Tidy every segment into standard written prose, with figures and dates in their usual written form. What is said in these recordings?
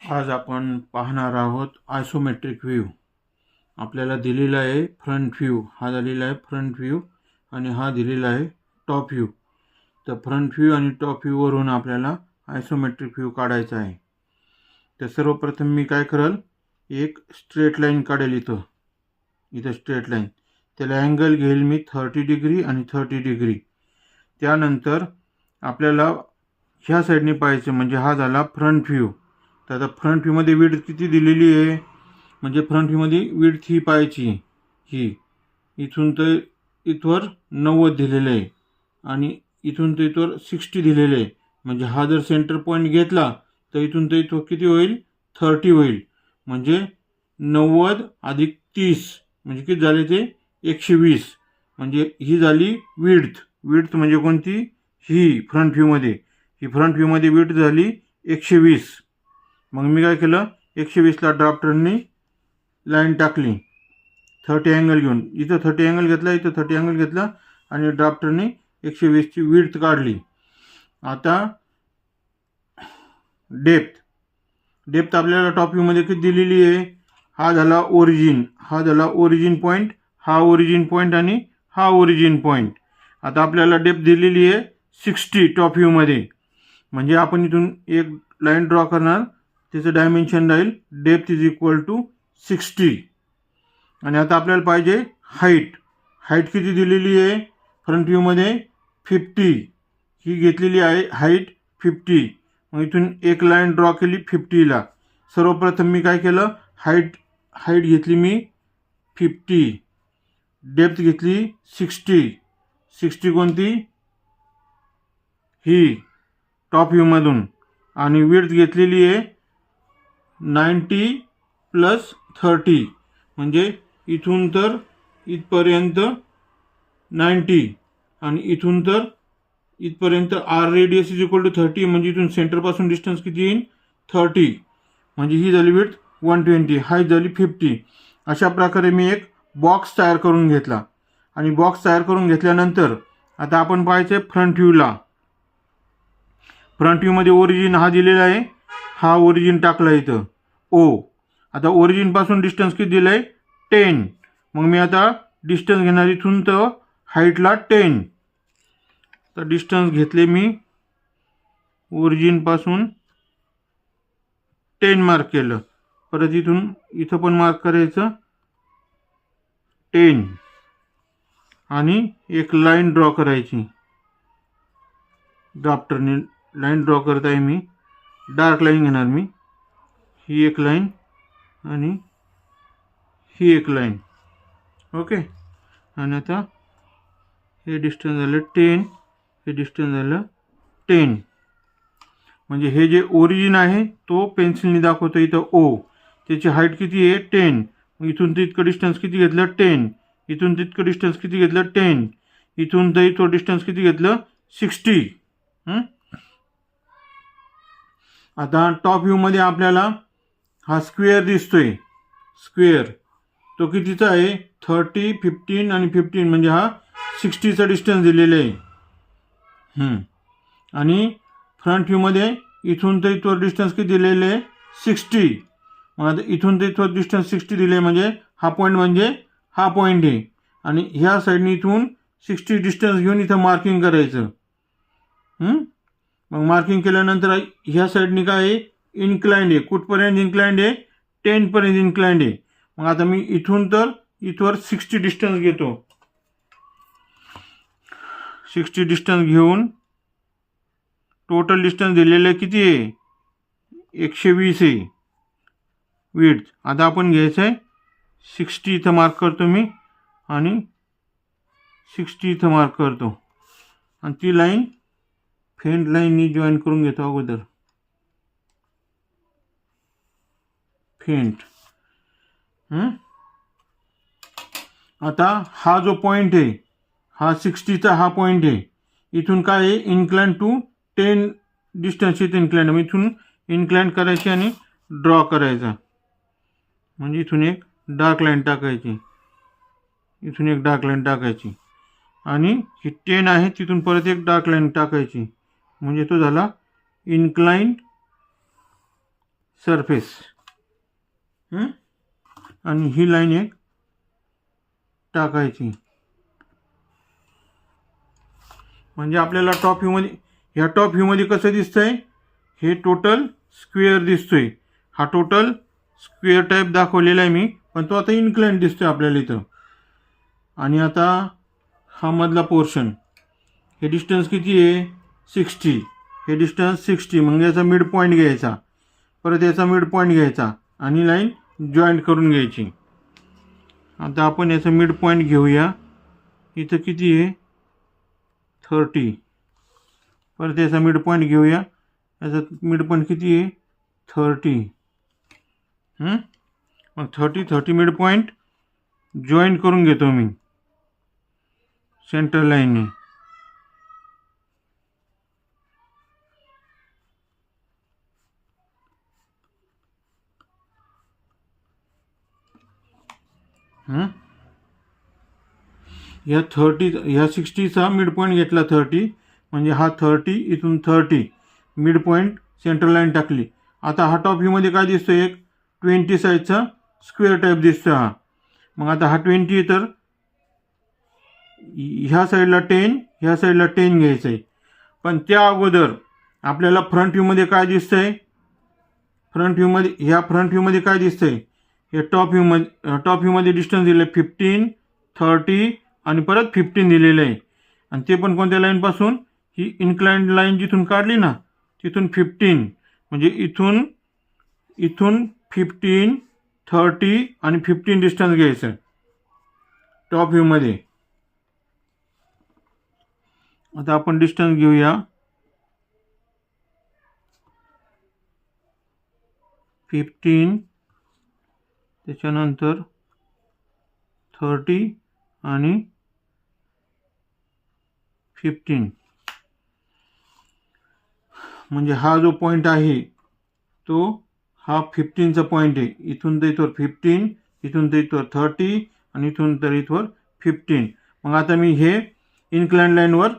आज आपण पाहणार आहोत आयसोमेट्रिक व्ह्यू. आपल्याला दिलेला आहे फ्रंट व्ह्यू, हा दिलेला आहे फ्रंट व्ह्यू आणि हा दिलेला आहे टॉप व्ह्यू. तर फ्रंट व्ह्यू आणि टॉप व्ह्यूवरून आपल्याला आयसोमेट्रिक व्ह्यू काढायचा आहे. तर सर्वप्रथम मी काय करेल, एक स्ट्रेट लाईन काढेल. इथं स्ट्रेट लाईन, त्याला अँगल घेईल मी 30 डिग्री आणि 30 डिग्री. त्यानंतर आपल्याला ह्या साईडने पाहायचं, म्हणजे हा झाला फ्रंट व्ह्यू. तर आता फ्रंट व्ह्यूमध्ये विड्थ किती दिलेली आहे, म्हणजे फ्रंट व्ह्यूमध्ये विड्थ ही पाहायची, ही इथून तर इथवर 90 दिलेलं आहे आणि इथून तर इथवर 60 दिलेलं आहे. म्हणजे हा जर सेंटर पॉईंट घेतला तर इथून तर इथवर किती होईल, 30 होईल. म्हणजे 90 अधिक 30 म्हणजे किती झाले, ते 120. म्हणजे ही झाली विड्थ. विड्थ म्हणजे कोणती, ही फ्रंट व्ह्यूमध्ये, ही फ्रंट व्ह्यूमध्ये विड्थ झाली 120. मग मी काय केलं, 120ला ड्राफ्टरनी लाईन टाकली 30 अँगल घेऊन. इथं 30 अँगल घेतला, इथं 30 अँगल घेतला आणि ड्राफ्टरनी 120ची विड्थ काढली. आता डेप्थ आपल्याला टॉप व्ह्यूमध्ये किती दिलेली आहे, हा झाला ओरिजिन, हा झाला ओरिजिन पॉईंट, हा ओरिजिन पॉईंट आणि हा ओरिजिन पॉईंट. आता आपल्याला डेप्थ दिलेली आहे 60 टॉप व्ह्यूमध्ये. म्हणजे आपण इथून एक लाईन ड्रॉ करणार, त्याचं डायमेन्शन राहील डेप्थ इज इक्वल टू 60. आणि आता आपल्याला पाहिजे हाईट. हाईट किती दिलेली आहे फ्रंट व्ह्यूमध्ये, 50. ही घेतलेली आहे हाईट 50. मग इथून एक लाईन ड्रॉ केली 50ला. सर्वप्रथम मी काय केलं, हाईट घेतली मी 50, डेप्थ घेतली 60 कोणती, ही टॉप व्ह्यूमधून, आणि विड्थ घेतलेली आहे 90 प्लस 30. म्हणजे इथून तर इथपर्यंत 90 आणि इथून तर इथपर्यंत R radius is equal to 30. म्हणजे इथून सेंटरपासून डिस्टन्स किती येईल, 30. म्हणजे ही झाली विड्थ 120, हाईट झाली 50. अशा प्रकारे मी एक बॉक्स तयार करून घेतला. आणि बॉक्स तयार करून घेतल्यानंतर आता आपण पाहायचं फ्रंट व्ह्यूला. फ्रंट व्ह्यूमध्ये ओरिजिन हा दिलेला आहे, हा ओरिजिन टाकला इथं ओ. आता ओरिजिनपासून डिस्टन्स किती दिलं आहे, 10. मग मी आता डिस्टन्स घेणार इथून तर हाईटला 10. तर डिस्टन्स घेतले मी ओरिजिनपासून 10 मार्क केलं. परत इथं पण मार्क करायचं 10 आणि एक लाईन ड्रॉ करायची. ड्राफ्टरने लाईन ड्रॉ करत आहे मी, डार्क लाईन घेणार मी, ही एक लाईन आणि ही एक लाईन. ओके. आणि आता हे डिस्टन्स झालं 10, हे डिस्टन्स झालं 10. म्हणजे हे जे ओरिजिन आहे तो पेन्सिलने दाखवतो इथं ओ. त्याची हाईट किती आहे, 10. मग इथून तर इतकं डिस्टन्स किती घेतलं, 10. इथून तितकं डिस्टन्स किती घेतलं, 10. इथून तर इथं डिस्टन्स किती घेतलं, 60. आता टॉप व्ह्यूमध्ये आपल्याला हा स्क्वेअर दिसतोय. स्क्वेअर तो कितीचा आहे, 30, 15 आणि 15. म्हणजे हा 60चा डिस्टन्स दिलेला आहे. आणि फ्रंट व्ह्यूमध्ये इथून तर इथवर डिस्टन्स किती दिलेले आहे, 60. मग आता इथून तर इथवर डिस्टन्स 60 दिले, म्हणजे हा पॉईंट म्हणजे हा पॉईंट आहे. आणि ह्या साईडने इथून 60 डिस्टन्स घेऊन इथं मार्किंग करायचं. मग मार्किंग केल्यानंतर ह्या साईडने काय आहे, इन्क्लाइंड आहे. कुठपर्यंत इन्क्लाइंड आहे, 10 पर्यंत इन्क्लाइंड आहे. मग आता मी इथून तर इथवर 60 डिस्टन्स घेतो. 60 डिस्टन्स घेऊन टोटल डिस्टन्स दिलेलं किती आहे, 120 आहे विड्थ. आता आपण घ्यायचं आहे 60, इथं मार्क करतो मी आणि 60 इथं मार्क करतो. आणि ती लाईन फेंट लाईननी जॉईन करून घेतो अगोदर, फेंट. आता हा जो पॉईंट आहे, हा 60चा हा पॉईंट आहे. इथून काय आहे, इन्क्लाइन टू 10 डिस्टन्स इथं इन्क्लाइंड. मग इथून इन्क्लाइंड करायची आणि ड्रॉ करायचा. म्हणजे इथून एक डार्क लाईन टाकायची, इथून एक डार्क लाईन टाकायची आणि ही 10 आहे तिथून परत एक डार्क लाईन टाकायची. म्हणजे तो झाला इन्क्लाइंड सरफेस. आणि ही लाईन एक टाकायची. म्हणजे आपल्याला टॉप व्ह्यूमध्ये, ह्या टॉप व्ह्यूमध्ये कसं दिसतंय, हे टोटल स्क्वेअर दिसतोय. हा टोटल स्क्वेअर टाईप दाखवलेला आहे मी, पण तो आता इन्क्लाइन दिसतोय आपल्याला इथं. आणि आता हा मधला पोर्शन, हे डिस्टन्स किती आहे 60. हे डिस्टन्स 60, म्हणजे याचा मिड पॉईंट घ्यायचा, परत याचा मिड पॉईंट घ्यायचा आणि लाईन जॉईंट करून घ्यायची. आता आपण याचा मिड पॉईंट घेऊया. इथं किती आहे 30. परत याचा मिड पॉईंट घेऊया. याचा मिड पॉईंट किती आहे 30. मग 30 मिड पॉईंट जॉईंट करून घेतो मी सेंटर लाईनने. ह्या 60चा मिड पॉईंट घेतला 30, म्हणजे हा 30, इथून 30 मिड पॉईंट सेंटर लाईन टाकली. आता हा टॉप व्ह्यूमध्ये काय दिसतोय, एक 20 साईजचा स्क्वेअर टाईप दिसतोय हा. मग आता हा 20 तर ह्या साईडला 10, ह्या साईडला 10 घ्यायचं आहे. पण त्या अगोदर आपल्याला फ्रंट व्ह्यूमध्ये काय दिसतंय, फ्रंट व्ह्यूमध्ये काय दिसतंय, हे टॉप व्ह्यूमध्ये डिस्टन्स दिलं आहे 15, 30 आणि परत 15 दिलेलं आहे. आणि ते पण कोणत्या लाईनपासून, ही इन्क्लाइंड लाईन जिथून काढली ना तिथून 15, म्हणजे इथून 15, 30 आणि 15 डिस्टन्स घ्यायचं टॉप व्ह्यूमध्ये. आता आपण डिस्टन्स घेऊया 15, त्याच्यानंतर 30 आणि 15. म्हणजे हा जो पॉईंट आहे तो हा 15चा पॉईंट आहे. इथून तर इथवर 15, इथून तर इथवर 30 आणि इथून तर इथवर 15. मग आता मी हे इन्क्लाइन लाईनवर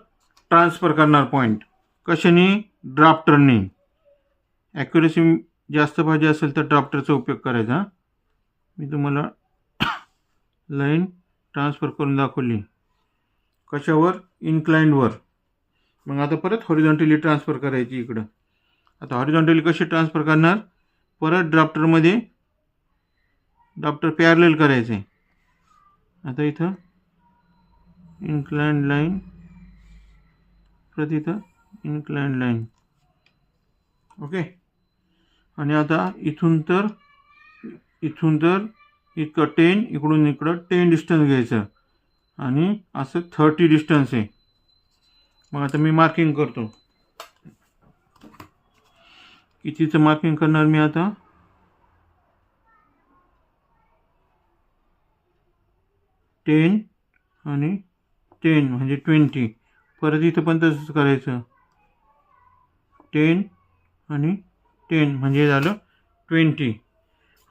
ट्रान्सफर करणार पॉईंट. कशाने, ड्राफ्टरने. ॲक्युरेसी जास्त पाहिजे असेल तर ड्राफ्टरचा उपयोग करायचा. मी तुम्हाला लाईन ट्रान्सफर करून दाखवली. कशावर, इन्क्लाइंडवर. मग आता परत हॉरिझॉन्टली ट्रान्सफर करायची इकडं. आता हॉरिझॉन्टली कशी ट्रान्सफर करणार, परत ड्राफ्टर पॅरलेल करायचं आहे. आता इथं इन्क्लाइंड लाईन, परत इथं इन्क्लाइंड लाईन. ओके. आणि आता इथून तर इतकं 10, इकडून इकडं 10 डिस्टन्स घ्यायचं आणि असं 30 डिस्टन्स आहे. मग आता मी मार्किंग करतो. कितीचं मार्किंग करणार मी आता, 10 आणि 10 म्हणजे 20. परत इथं पण तसंच करायचं, 10 आणि 10 म्हणजे झालं 20.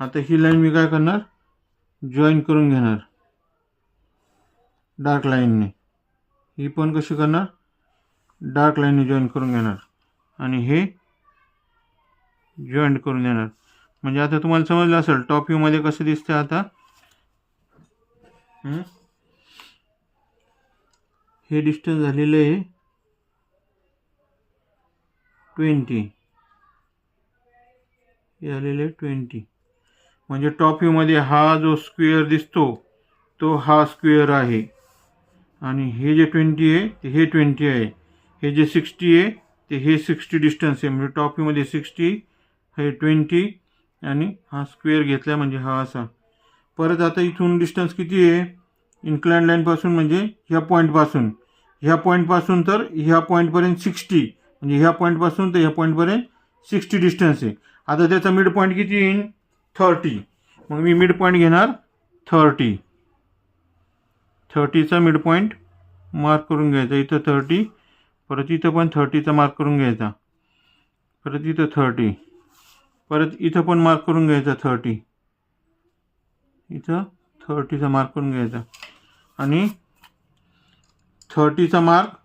आता ही लाईन मी काय करणार, जॉईन करून घेणार डार्क लाईनने. ही पण कशी करणार, डार्क लाईनने जॉईन करून घेणार आणि हे जॉईंट करून देणार. म्हणजे आता तुम्हाला समजलं असेल टॉप व्ह्यूमध्ये कसं दिसतं. आता हे डिस्टन्स झालेलं आहे 20, हे आलेलं आहे 20. म्हणजे टॉप व्ह्यूमध्ये हा जो स्क्वेअर दिसतो तो हा स्क्वेअर आहे. आणि हे जे 20 आहे ते हे 20 आहे. हे जे 60 आहे ते हे 60 डिस्टन्स आहे. म्हणजे टॉप व्ह्यूमध्ये 60, हे 20 आणि हा स्क्वेअर घेतला म्हणजे हा असा. परत आता इथून डिस्टन्स किती आहे, इन्क्लाइंड लाईनपासून म्हणजे ह्या पॉईंटपासून तर ह्या पॉईंटपर्यंत 60, म्हणजे ह्या पॉईंटपासून तर ह्या पॉईंटपर्यंत 60 डिस्टन्स आहे. आता त्याचा मिड पॉईंट किती येईल 30. मग मी मिड पॉईंट घेणार 30चा मिड पॉईंट मार्क करून घ्यायचा. इथं 30, परत इथं पण 30चा मार्क करून घ्यायचा, परत इथं 30, परत इथं पण मार्क करून घ्यायचा 30, इथं 30चा मार्क करून घ्यायचा आणि 30चा मार्क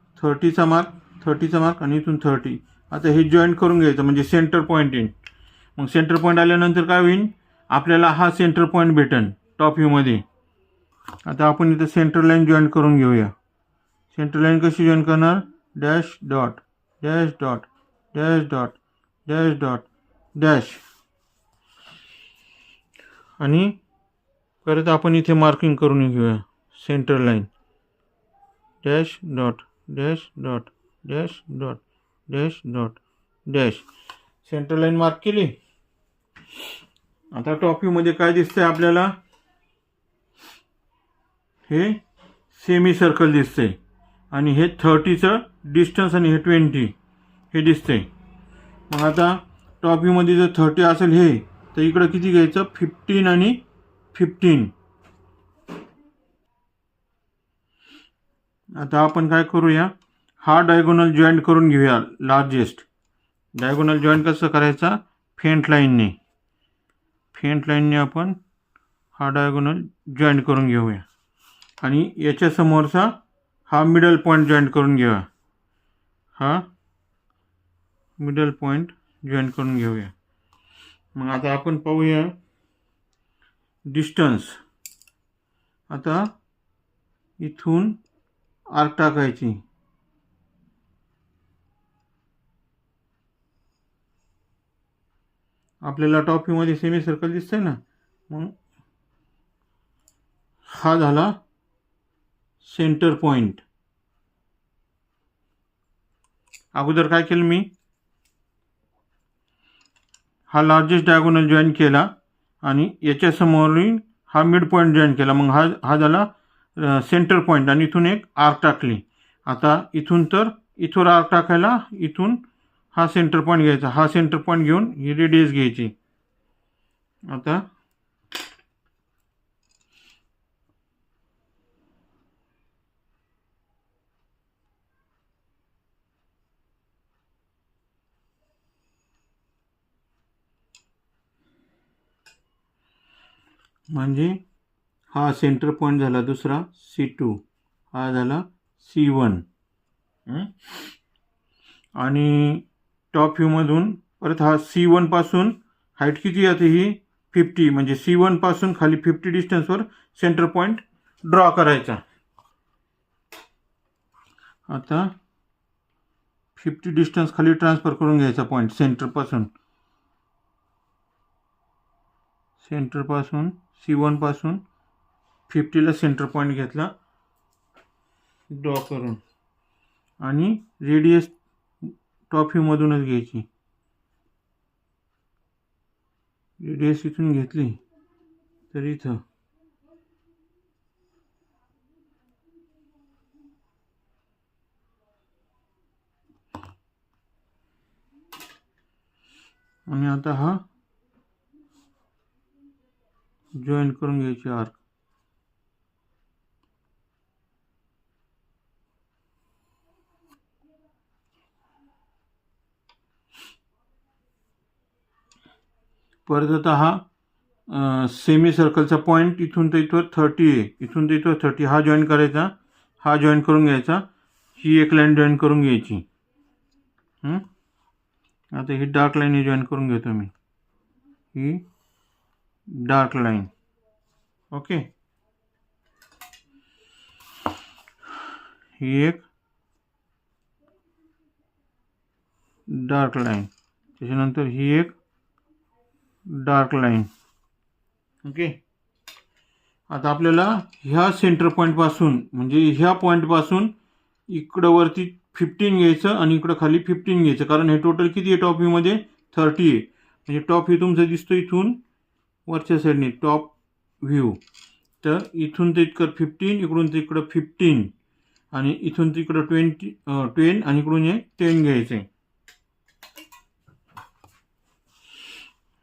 आणि इथून 30. आता हे जॉईंट करून घ्यायचं म्हणजे सेंटर पॉईंट येईल. मग सेंटर पॉईंट आल्यानंतर काय होईल, आपल्याला हा सेंटर पॉईंट भेटेल टॉप व्ह्यूमध्ये. आता आपण इथं सेंटर लाईन जॉईन करून घेऊया. सेंटर लाईन कशी जॉईन करणार, dash dot dash dot dash dot dash dot dash, आणि परत आपण इथे मार्किंग करून घेऊया centre line, dash dot dash dot dash dot dash dot dash. Centre line mark केली. आता टॉप व्ह्यूमध्ये काय दिसतंय आपल्याला, हे सेमी सर्कल दिसतंय आणि हे 30चं डिस्टन्स आणि हे 20 हे दिसतंय. मग आता टॉप व्ह्यूमध्ये जर 30 असेल हे, तर इकडं किती घ्यायचं, 15 आणि 15. आता आपण काय करूया, हा डायगोनल जॉईंट करून घेऊया. लार्जेस्ट डायगोनल जॉईंट कसं करायचा, फेंट लाईनने आपण हा डायगोनल जॉईंट करून घेऊया. आणि याच्या समोरचा हा मिडल पॉईंट जॉईंट करून घेऊया. हा मिडल पॉईंट जॉईंट करून घेऊया. मग आता आपण पाहूया डिस्टन्स. आता इथून आर्क टाकायची. आपल्याला टॉप व्ह्यूमध्ये सेमी सर्कल दिसतंय ना. मग हा झाला सेंटर पॉईंट. अगोदर काय केलं मी, हा लार्जेस्ट डायगोनल जॉईन केला आणि याच्या समोरील हा मिड पॉईंट जॉईन केला. मग हा झाला सेंटर पॉईंट आणि इथून एक आर्क टाकली. आता इथून आर्क टाकायला इथून हा सेंटर पॉईंट घ्यायचा. हा सेंटर पॉईंट घेऊन ही रेडियस घ्यायची. आता म्हणजे हा सेंटर पॉईंट झाला दुसरा C2, हा झाला C1. आणि टॉप व्ह्यूमधून परत हा C1 पासून हाईट किती येते, ही 50, म्हणजे C1 पासून खाली 50 डिस्टन्सवर सेंटर पॉईंट ड्रॉ करायचा. आता 50 डिस्टन्स खाली ट्रान्सफर करून घ्यायचा पॉईंट सेंटरपासून C1 पासून 50ला सेंटर पॉईंट घेतला ड्रॉ करून, आणि रेडियस टॉप व्ह्यूमधूनच घ्यायची. रेडियस इथून घेतली तर इथं, आणि आता हा जॉईन करून घ्यायची आर्क. परत आता हा सेमी सर्कलचा पॉईंट इथून तर इथं 30 आहे, इथून तर इथं 30, हा जॉईन करायचा, हा जॉईन करून घ्यायचा, ही एक लाईन जॉईन करून घ्यायची. आता ही डार्क लाईन जॉईन करून घेतो मी, ही डार्क लाईन. ओके, ही एक डार्क लाईन, त्याच्यानंतर ही एक डार्क लाईन. ओके, आता आपल्याला ह्या सेंटर पॉईंट पासून, म्हणजे ह्या पॉईंट पासून इकडं वरती 15 घ्यायचं आणि इकडं खाली 15 घ्यायचं, कारण हे टोटल किती आहे टॉप व्ह्यूमध्ये 30 आहे. म्हणजे टॉप व्ह्यू तुमचं दिसतो इथून वरच्या साईडने टॉप व्ह्यू, तर इथून ते इकडं 15, इकडून ते इकडं 15, आणि इथून तिकडं 10 आणि इकडून हे 10 घ्यायचं आहे.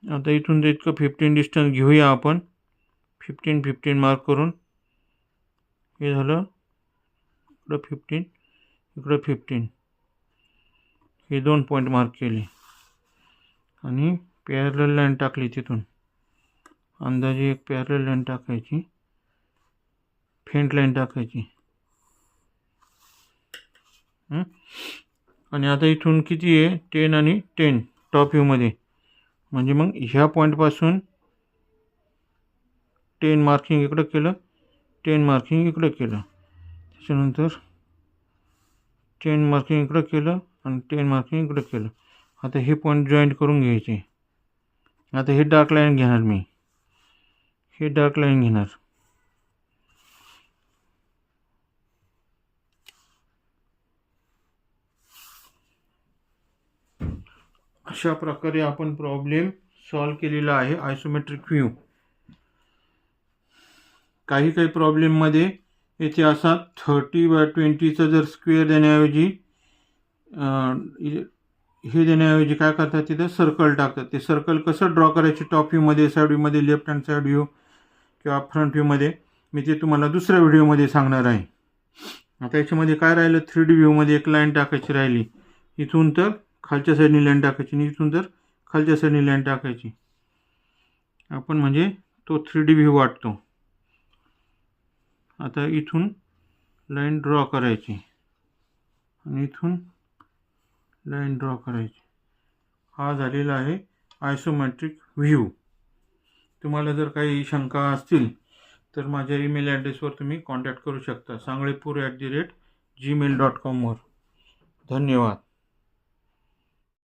आता इथून ते इतकं 15 डिस्टन्स घेऊया आपण, 15 मार्क करून. हे झालं इकडं 15, इकडं 15, हे 2 पॉईंट मार्क केले आणि पॅरलल लाईन टाकली. तिथून अंदाजे एक पॅरलल लाईन टाकायची, फेंट लाईन टाकायची. आणि आता इथून किती आहे 10 आणि 10 टॉप व्ह्यूमध्ये, म्हणजे मग ह्या पॉईंटपासून 10 मार्किंग इकडं केलं, 10 मार्किंग इकडं केलं, त्याच्यानंतर 10 मार्किंग इकडं केलं आणि 10 मार्किंग इकडं केलं. आता हे पॉईंट जॉईंट करून घ्यायचे. आता हे डार्क लाईन घेणार मी, हे डार्क लाईन घेणार. अशा प्रकारे आपण प्रॉब्लेम सॉल्व केलेला आहे आयसोमेट्रिक व्ह्यू. काही प्रॉब्लेममध्ये येथे असा 30/20चा जर स्क्वेअर देण्याऐवजी हे देण्याऐवजी काय करतात, तिथं सर्कल टाकतात. ते सर्कल कसं ड्रॉ करायचे टॉप व्ह्यूमध्ये, साईड व्ह्यूमध्ये, लेफ्ट हँड साईड व्ह्यू किंवा फ्रंट व्ह्यूमध्ये, मी ते तुम्हाला दुसऱ्या व्हिडिओमध्ये सांगणार आहे. आता याच्यामध्ये काय राहिलं, 3D व्ह्यूमध्ये एक लाईन टाकायची राहिली. इथून तर खालच्या साईडनी लाईन टाकायची आणि इथून तर खालच्या साईडनी लाईन टाकायची. आपण म्हणजे तो 3D व्ह्यू वाटतो. आता इथून लाईन ड्रॉ करायची आणि इथून लाईन ड्रॉ करायची. हा झालेला आहे आयसोमेट्रिक व्ह्यू. तुम्हाला जर काही शंका असतील तर माझ्या ईमेल ॲड्रेसवर तुम्ही कॉन्टॅक्ट करू शकता, सांगळेपूर@gmail.com वर. धन्यवाद.